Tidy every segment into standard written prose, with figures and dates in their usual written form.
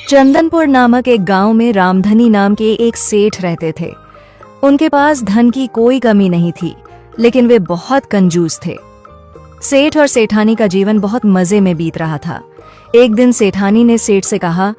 चंदनपुर नामक एक गांव में रामधनी नाम के एक सेठ रहते थे। उनके पास धन की कोई कमी नहीं थी, लेकिन वे बहुत कंजूस थे। सेठ और सेठानी का जीवन बहुत मजे में बीत रहा था। एक दिन सेठानी ने सेठ से कहा,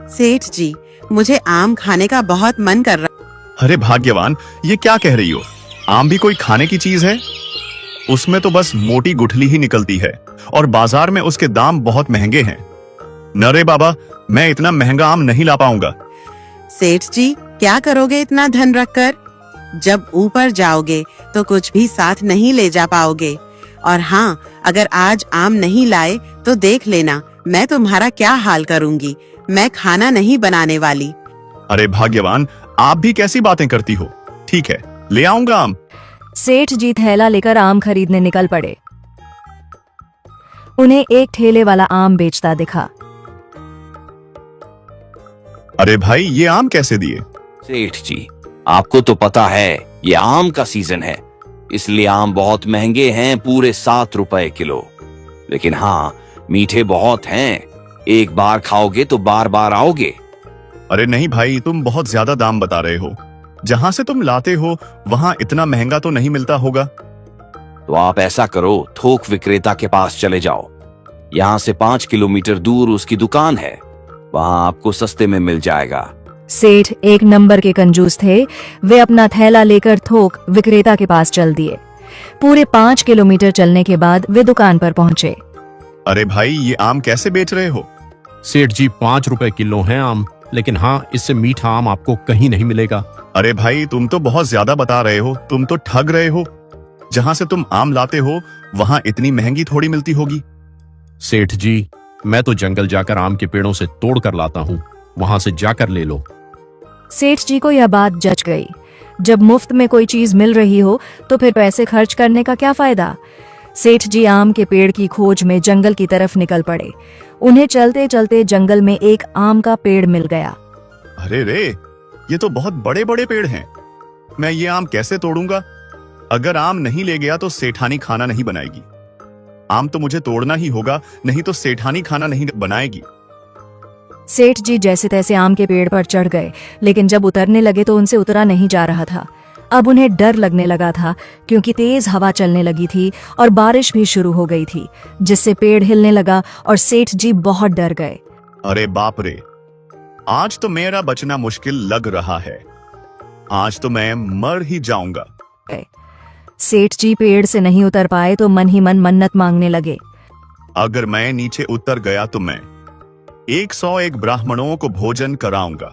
सेठ जी, मुझे आम खाने का बहुत मन कर रहा। अरे भाग्यवान, ये क्या कह रही हो? आम भी कोई खाने की चीज है? उसमें तो बस मोटी गुठली ही निकलती है और बाजार में उसके दाम बहुत महंगे हैं। न रे बाबा, मैं इतना महंगा आम नहीं ला पाऊंगा। सेठ जी, क्या करोगे इतना धन रखकर? जब ऊपर जाओगे तो कुछ भी साथ नहीं ले जा पाओगे। और हाँ, अगर आज आम नहीं लाए तो देख लेना मैं तुम्हारा क्या हाल करूंगी। मैं खाना नहीं बनाने वाली। अरे भाग्यवान, आप भी कैसी बातें करती हो? ठीक है, ले आऊंगा आम। सेठ जी थैला लेकर आम खरीदने निकल पड़े। उन्हें एक ठेले वाला आम बेचता दिखा। अरे भाई, ये आम कैसे दिए? सेठ जी, आपको तो पता है ये आम का सीजन है, इसलिए आम बहुत महंगे हैं, पूरे 7 रुपए किलो। लेकिन हाँ, मीठे बहुत हैं, एक बार खाओगे तो बार बार आओगे। अरे नहीं भाई, तुम बहुत ज्यादा दाम बता रहे हो। जहां से तुम लाते हो वहां इतना महंगा तो नहीं मिलता होगा। तो आप ऐसा करो, थोक विक्रेता के पास चले जाओ। यहाँ से 5 किलोमीटर दूर उसकी दुकान है, वहां आपको सस्ते में मिल जाएगा। सेठ एक नंबर के कंजूस थे। वे अपना थैला लेकर थोक विक्रेता के पास चल दिए। पूरे 5 किलोमीटर चलने के बाद वे दुकान पर पहुंचे। अरे भाई, ये आम कैसे बेच रहे हो? सेठ जी, 5 रुपए किलो है आम, लेकिन हाँ, इससे मीठा आम आपको कहीं नहीं मिलेगा। अरे भाई, तुम तो बहुत ज्यादा बता रहे हो। तुम तो ठग रहे हो। जहां से तुम आम लाते हो वहां इतनी महंगी थोड़ी मिलती होगी। सेठ जी, मैं तो जंगल जाकर आम के पेड़ों से तोड़ कर लाता हूँ, वहां से जाकर ले लो। सेठ जी को यह बात जच गई। जब मुफ्त में कोई चीज मिल रही हो तो फिर पैसे खर्च करने का क्या फायदा। सेठ जी आम के पेड़ की खोज में जंगल की तरफ निकल पड़े। उन्हें चलते चलते जंगल में एक आम का पेड़ मिल गया। अरे रे, ये तो बहुत बड़े बड़े पेड़ हैं। मैं ये आम कैसे तोड़ूंगा? अगर आम नहीं ले गया तो सेठानी खाना नहीं बनाएगी। आम तो मुझे तोड़ना ही होगा, नहीं तो सेठानी खाना नहीं बनाएगी। सेठ जी जैसे तैसे आम के पेड़ पर चढ़ गए, लेकिन जब उतरने लगे तो उनसे उतरा नहीं जा रहा था। अब उन्हें डर लगने लगा था, क्योंकि तेज हवा चलने लगी थी और बारिश भी शुरू हो गई थी, जिससे पेड़ हिलने लगा और सेठ जी बहुत डर गए। अरे बाप रे, आज तो मेरा बचना मुश्किल लग रहा है। आज तो मैं मर ही जाऊंगा। सेठ जी पेड़ से नहीं उतर पाए तो मन ही मन मन्नत मांगने लगे। अगर मैं नीचे उतर गया तो मैं 101 ब्राह्मणों को भोजन कराऊंगा।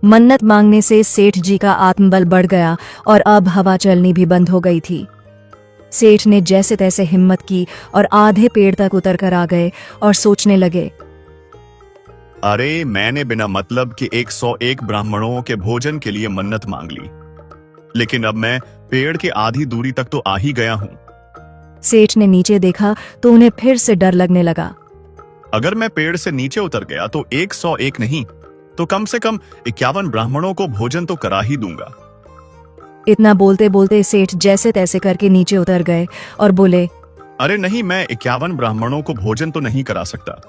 मन्नत मांगने से सेठ जी का आत्मबल बढ़ गया और अब हवा चलनी भी बंद हो गई थी। सेठ ने जैसे तैसे हिम्मत की और आधे पेड़ तक उतर कर आ गए और सोचने लगे, अरे मैंने बिना मतलब के 101 ब्राह्मणों के भोजन के लिए मन्नत मांग ली, लेकिन अब मैं पेड़ के आधी दूरी तक तो आ ही गया हूं। सेठ ने नीचे देखा तो उन्हें फिर से डर लगने लगा। अगर मैं पेड़ से नीचे उतर गया तो 101 नहीं तो कम से कम 51 ब्राह्मणों को भोजन तो करा ही दूंगा। इतना बोलते बोलते सेठ जैसे तैसे करके नीचे उतर गए और बोले, अरे नहीं, मैं 51 ब्राह्मणों को भोजन तो नहीं करा सकता।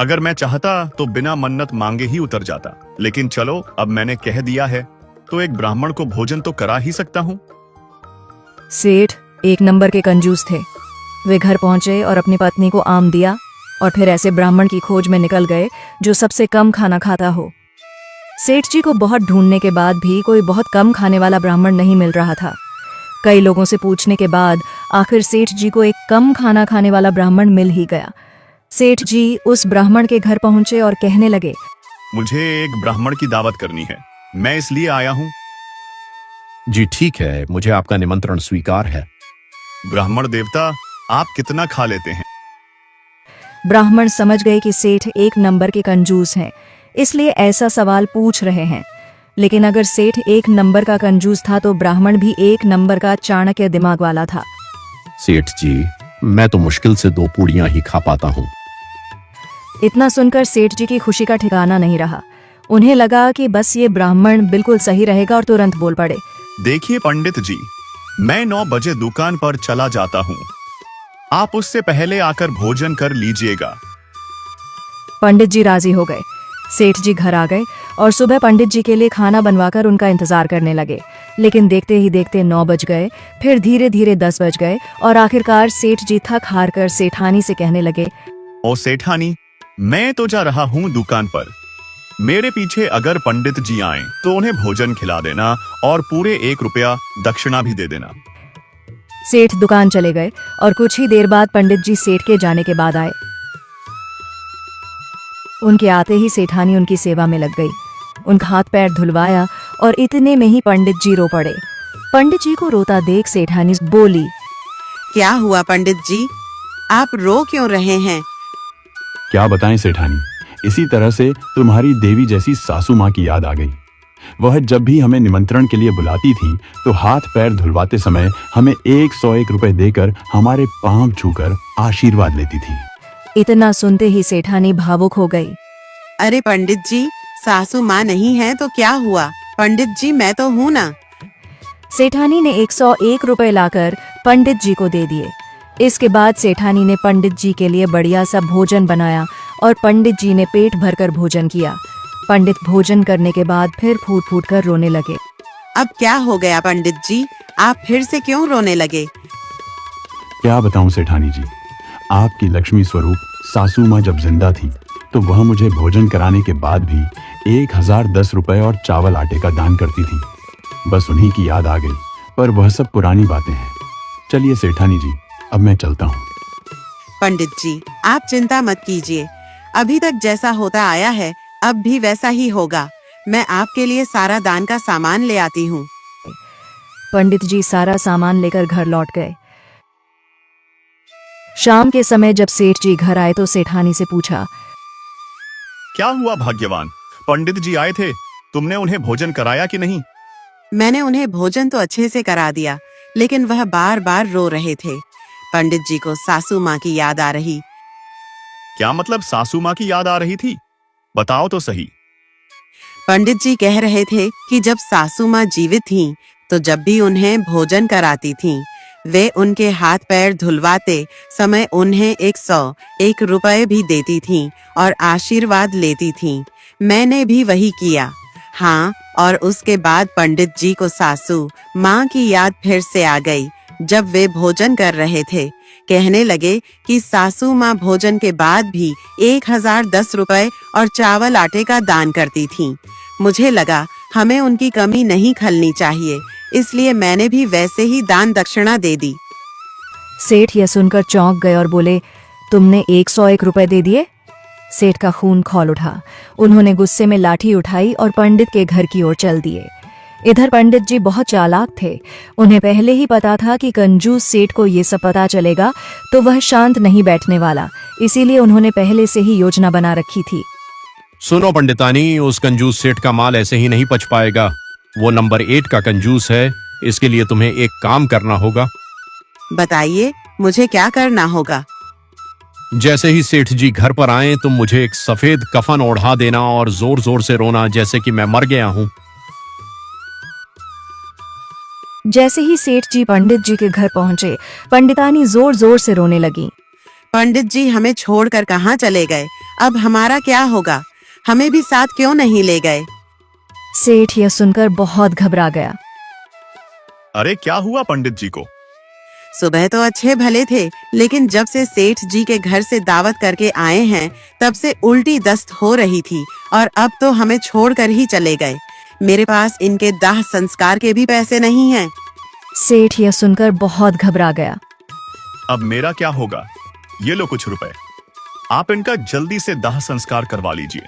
अगर मैं चाहता तो बिना मन्नत मांगे ही उतर जाता, लेकिन चलो, अब मैंने कह दिया है तो एक ब्राह्मण को भोजन तो करा ही सकता हूँ। सेठ एक नंबर के कंजूस थे। वे घर पहुंचे और अपनी पत्नी को आम दिया और फिर ऐसे ब्राह्मण की खोज में निकल गए जो सबसे कम खाना खाता हो। सेठ जी को बहुत ढूंढने के बाद भी कोई बहुत कम खाने वाला ब्राह्मण नहीं मिल रहा था। कई लोगों से पूछने के बाद आखिर सेठ जी को एक कम खाना खाने वाला ब्राह्मण मिल ही गया। सेठ जी उस ब्राह्मण के घर पहुंचे और कहने लगे, मुझे एक ब्राह्मण की दावत करनी है, मैं इसलिए आया हूँ। जी ठीक है, मुझे आपका निमंत्रण स्वीकार है। ब्राह्मण देवता, आप कितना खा लेते हैं? ब्राह्मण समझ गए कि सेठ एक नंबर के कंजूस हैं, इसलिए ऐसा सवाल पूछ रहे हैं। लेकिन अगर सेठ एक नंबर का कंजूस था तो ब्राह्मण भी एक नंबर का चाणक्य दिमाग वाला था। सेठ जी, मैं तो मुश्किल से 2 पूड़ियां ही खा पाता हूँ। इतना सुनकर सेठ जी की खुशी का ठिकाना नहीं रहा। उन्हें लगा कि बस ये ब्राह्मण बिल्कुल सही रहेगा और तुरंत बोल पड़े, देखिए पंडित जी, मैं 9 बजे दुकान पर चला जाता हूँ, आप उससे पहले आकर भोजन कर लीजिएगा। पंडित जी राजी हो गए। सेठ जी घर आ गए और सुबह पंडित जी के लिए खाना बनवाकर उनका इंतजार करने लगे। लेकिन देखते ही देखते 9 बज गए, फिर धीरे धीरे 10 बज गए और आखिरकार सेठ जी थक हार कर सेठानी से कहने लगे, ओ सेठानी, मैं तो जा रहा हूँ दुकान पर। मेरे पीछे अगर पंडित जी आए तो उन्हें भोजन खिला देना और पूरे 1 रुपया दक्षिणा भी दे देना। सेठ दुकान चले गए और कुछ ही देर बाद पंडित जी सेठ के जाने के बाद आए। उनके आते ही सेठानी उनकी सेवा में लग गई। उनका हाथ पैर धुलवाया और इतने में ही पंडित जी रो पड़े। पंडित जी को रोता देख सेठानी बोली, क्या हुआ पंडित जी, आप रो क्यों रहे हैं? क्या बताएं सेठानी, इसी तरह से तुम्हारी देवी जैसी सासू माँ की याद आ गई। वह जब भी हमें निमंत्रण के लिए बुलाती थी तो हाथ पैर धुलवाते समय हमें 101 रुपए देकर हमारे पांव छूकर आशीर्वाद लेती थी। इतना सुनते ही सेठानी भावुक हो गई। अरे पंडित जी, सासू माँ नहीं है तो क्या हुआ? पंडित जी मैं तो हूँ ना। सेठानी ने 101 रुपए लाकर पंडित जी को दे दिए। इसके बाद सेठानी ने पंडित जी के लिए बढ़िया सा भोजन बनाया और पंडित जी ने पेट भरकर भोजन किया। पंडित भोजन करने के बाद फिर फूट फूट कर रोने लगे। अब क्या हो गया पंडित जी, आप फिर से क्यों रोने लगे? क्या बताऊं सेठानी जी, आपकी लक्ष्मी स्वरूप सासू माँ जब जिंदा थी तो वह मुझे भोजन कराने के बाद भी 1010 रुपए और चावल आटे का दान करती थी। बस उन्हीं की याद आ गई, पर वह सब पुरानी बातें हैं। चलिए सेठानी जी, अब मैं चलता हूँ। पंडित जी आप चिंता मत कीजिए, अभी तक जैसा होता आया है अब भी वैसा ही होगा। मैं आपके लिए सारा दान का सामान ले आती हूँ। पंडित जी सारा सामान लेकर घर लौट गए। शाम के समय जब सेठ जी घर आए तो सेठानी से पूछा, क्या हुआ भाग्यवान, पंडित जी आए थे, तुमने उन्हें भोजन कराया कि नहीं? मैंने उन्हें भोजन तो अच्छे से करा दिया, लेकिन वह बार बार रो रहे थे। पंडित जी को सासू माँ की याद आ रही। क्या मतलब सासू माँ की याद आ रही थी? बताओ तो सही। पंडित जी कह रहे थे कि जब सासू माँ जीवित थीं, तो जब भी उन्हें भोजन कराती थीं, वे उनके हाथ पैर धुलवाते समय उन्हें 101 रुपए भी देती थीं और आशीर्वाद लेती थीं। मैंने भी वही किया। हाँ, और उसके बाद पंडित जी को सासू माँ की याद फिर से आ गई। जब वे भोजन कर रहे थे, कहने लगे कि सासू माँ भोजन के बाद भी 1010 रुपए और चावल आटे का दान करती थीं। मुझे लगा हमें उनकी कमी नहीं खलनी चाहिए, इसलिए मैंने भी वैसे ही दान दक्षिणा दे दी। सेठ यह सुनकर चौंक गए और बोले, तुमने 101 रुपए दे दिए? सेठ का खून खौल उठा। उन्होंने गुस्से में लाठी उठाई और पंडित के घर की ओर चल दिए। इधर पंडित जी बहुत चालाक थे। उन्हें पहले ही पता था कि कंजूस सेठ को ये सब पता चलेगा तो वह शांत नहीं बैठने वाला, इसीलिए उन्होंने पहले से ही योजना बना रखी थी। सुनो पंडितानी, उस कंजूस सेठ का माल ऐसे ही नहीं पच पाएगा। वो नंबर 8 का कंजूस है। इसके लिए तुम्हें एक काम करना होगा। बताइए, मुझे क्या करना होगा? जैसे ही सेठ जी घर पर आए तुम मुझे एक सफेद कफन ओढ़ा देना और जोर जोर से रोना जैसे कि मैं मर गया हूँ। जैसे ही सेठ जी पंडित जी के घर पहुंचे, पंडितानी जोर जोर से रोने लगी। पंडित जी हमें छोड़कर कहाँ चले गए? अब हमारा क्या होगा? हमें भी साथ क्यों नहीं ले गए? सेठ यह सुनकर बहुत घबरा गया। अरे क्या हुआ पंडित जी को? सुबह तो अच्छे भले थे, लेकिन जब से सेठ जी के घर से दावत करके आए हैं तब से उल्टी दस्त हो रही थी और अब तो हमें छोड़कर ही चले गए। मेरे पास इनके दाह संस्कार के भी पैसे नहीं हैं। सेठ यह सुनकर बहुत घबरा गया। अब मेरा क्या होगा? ये लो कुछ रुपए, आप इनका जल्दी से दाह संस्कार करवा लीजिए।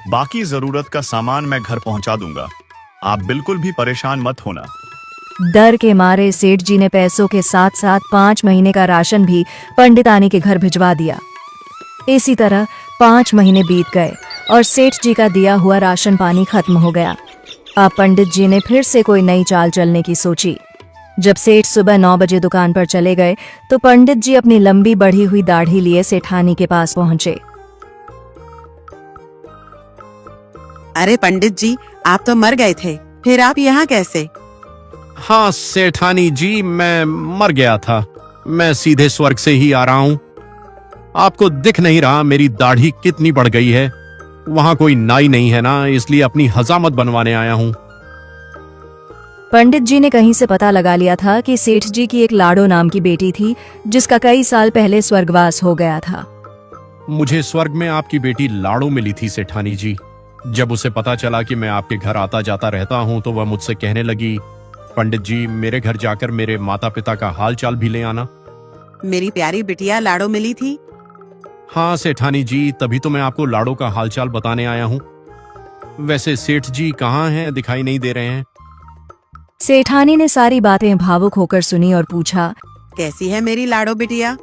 बाकी जरूरत का सामान मैं घर पहुंचा दूंगा। आप बिल्कुल भी परेशान मत होना। डर के मारे सेठ जी ने पैसों के साथ साथ 5 महीने का राशन भी पंडितानी के घर भिजवा दिया। इसी तरह 5 महीने बीत गए और सेठ जी का दिया हुआ राशन पानी खत्म हो गया। अब पंडित जी ने फिर से कोई नई चाल चलने की सोची। जब सेठ सुबह 9 बजे दुकान पर चले गए तो पंडित जी अपनी लंबी बढ़ी हुई दाढ़ी लिए सेठानी के पास पहुंचे। अरे पंडित जी, आप तो मर गए थे, फिर आप यहाँ कैसे? हाँ सेठानी जी, मैं मर गया था। मैं सीधे स्वर्ग से ही आ रहा हूँ। आपको दिख नहीं रहा मेरी दाढ़ी कितनी बढ़ गई है? वहां कोई नाई नहीं है ना, इसलिए अपनी हजामत बनवाने आया हूं। पंडित जी ने कहीं से पता लगा लिया था कि सेठ जी की एक लाडो नाम की बेटी थी जिसका कई साल पहले स्वर्गवास हो गया था। मुझे स्वर्ग में आपकी बेटी लाड़ो मिली थी सेठानी जी। जब उसे पता चला कि मैं आपके घर आता जाता रहता हूं तो वह मुझसे कहने लगी, पंडित जी मेरे घर जाकर मेरे माता पिता का हाल चाल भी ले आना। मेरी प्यारी बिटिया लाड़ो मिली थी। हाँ सेठानी जी, तभी तो मैं आपको लाड़ो का हालचाल बताने आया हूँ। वैसे सेठ जी कहाँ हैं, दिखाई नहीं दे रहे हैं। सेठानी ने सारी बातें भावुक होकर सुनी और पूछा, कैसी है मेरी लाड़ो बिटिया?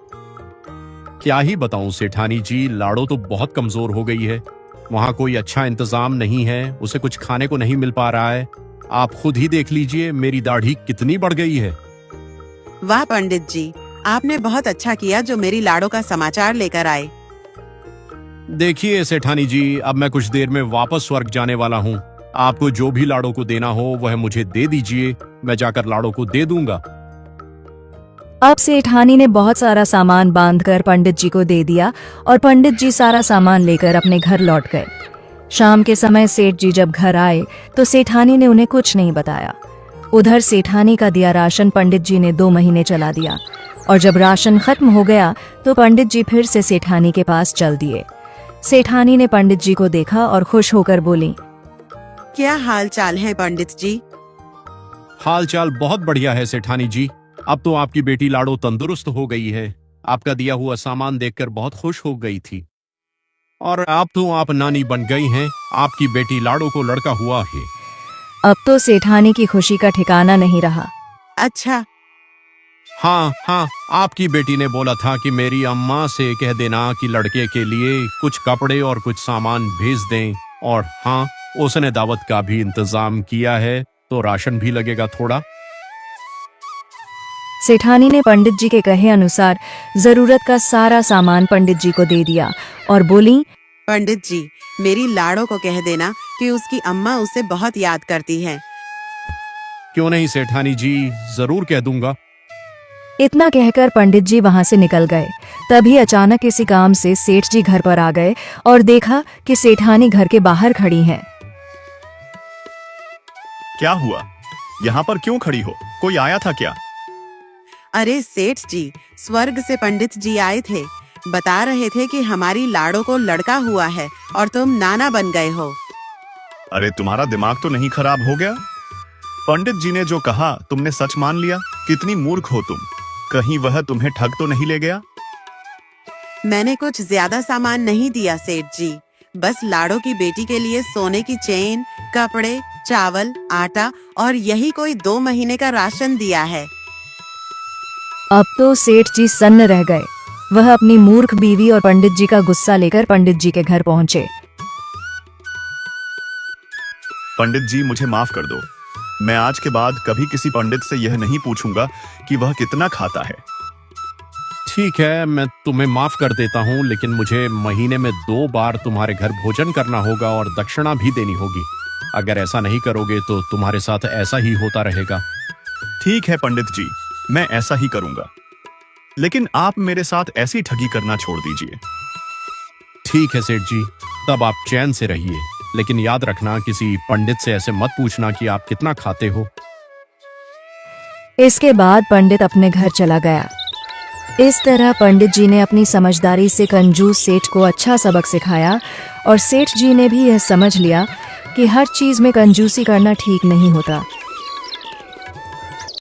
क्या ही बताऊं सेठानी जी, लाड़ो तो बहुत कमजोर हो गई है। वहां कोई अच्छा इंतजाम नहीं है, उसे कुछ खाने को नहीं मिल पा रहा है। आप खुद ही देख लीजिए मेरी दाढ़ी कितनी बढ़ गई है। वाह पंडित जी, आपने बहुत अच्छा किया जो मेरी लाड़ो का समाचार लेकर आए। देखिए सेठानी जी, अब मैं कुछ देर में वापस स्वर्ग जाने वाला हूँ। आपको जो भी लाड़ो को देना हो वह मुझे दे दीजिए, मैं जाकर लाड़ो को दे दूंगा। अब सेठानी ने बहुत सारा सामान बांधकर पंडित जी को दे दिया और पंडित जी सारा सामान लेकर अपने घर लौट गए। शाम के समय सेठ जी जब घर आए तो सेठानी ने उन्हें कुछ नहीं बताया। उधर सेठानी का दिया राशन पंडित जी ने 2 महीने चला दिया और जब राशन खत्म हो गया तो पंडित जी फिर से सेठानी के पास चल दिए। सेठानी ने पंडित जी को देखा और खुश होकर बोली, क्या हाल चाल है पंडित जी? हाल चाल बहुत बढ़िया है सेठानी जी। अब तो आपकी बेटी लाड़ो तंदुरुस्त हो गई है। आपका दिया हुआ सामान देखकर बहुत खुश हो गई थी। और अब तो आप नानी बन गई हैं। आपकी बेटी लाड़ो को लड़का हुआ है। अब तो सेठानी की खुशी का ठिकाना नहीं रहा। अच्छा, हाँ हाँ, आपकी बेटी ने बोला था कि मेरी अम्मा से कह देना कि लड़के के लिए कुछ कपड़े और कुछ सामान भेज दें। और हाँ, उसने दावत का भी इंतजाम किया है, तो राशन भी लगेगा थोड़ा। सेठानी ने पंडित जी के कहे अनुसार जरूरत का सारा सामान पंडित जी को दे दिया और बोली, पंडित जी मेरी लाड़ो को कह देना कि उसकी अम्मा उसे बहुत याद करती है। क्यों नहीं सेठानी जी, जरूर कह दूंगा। इतना कहकर पंडित जी वहां से निकल गए। तभी अचानक किसी काम से सेठ जी घर पर आ गए और देखा कि सेठानी घर के बाहर खड़ी हैं। क्या हुआ? यहाँ पर क्यों खड़ी हो? कोई आया था क्या? अरे सेठ जी, स्वर्ग से पंडित जी आए थे। बता रहे थे कि हमारी लाड़ो को लड़का हुआ है और तुम नाना बन गए हो। अरे तुम्हारा दिमाग तो नहीं खराब हो गया? पंडित जी ने जो कहा तुमने सच मान लिया? कितनी मूर्ख हो तुम। कहीं वह तुम्हें ठग तो नहीं ले गया? मैंने कुछ ज्यादा सामान नहीं दिया सेठ जी, बस लाड़ो की बेटी के लिए सोने की चेन, कपड़े, चावल, आटा और यही कोई 2 महीने का राशन दिया है। अब तो सेठ जी सन्न रह गए। वह अपनी मूर्ख बीवी और पंडित जी का गुस्सा लेकर पंडित जी के घर पहुंचे। पंडित जी मुझे माफ कर दो। मैं आज के बाद कभी किसी पंडित से यह नहीं पूछूंगा कि वह कितना खाता है। ठीक है, मैं तुम्हें माफ कर देता हूँ, लेकिन मुझे महीने में 2 बार तुम्हारे घर भोजन करना होगा और दक्षिणा भी देनी होगी। अगर ऐसा नहीं करोगे तो तुम्हारे साथ ऐसा ही होता रहेगा। ठीक है पंडित जी, मैं ऐसा ही करूंगा। लेकिन आप मेरे साथ ऐसी ठगी करना छोड़ दीजिए। ठीक है सेठ जी, तब आप चैन से रहिए, लेकिन याद रखना किसी पंडित से ऐसे मत पूछना कि आप कितना खाते हो। इसके बाद पंडित अपने घर चला गया। इस तरह पंडित जी ने अपनी समझदारी से कंजूस सेठ को अच्छा सबक सिखाया और सेठ जी ने भी यह समझ लिया कि हर चीज में कंजूसी करना ठीक नहीं होता।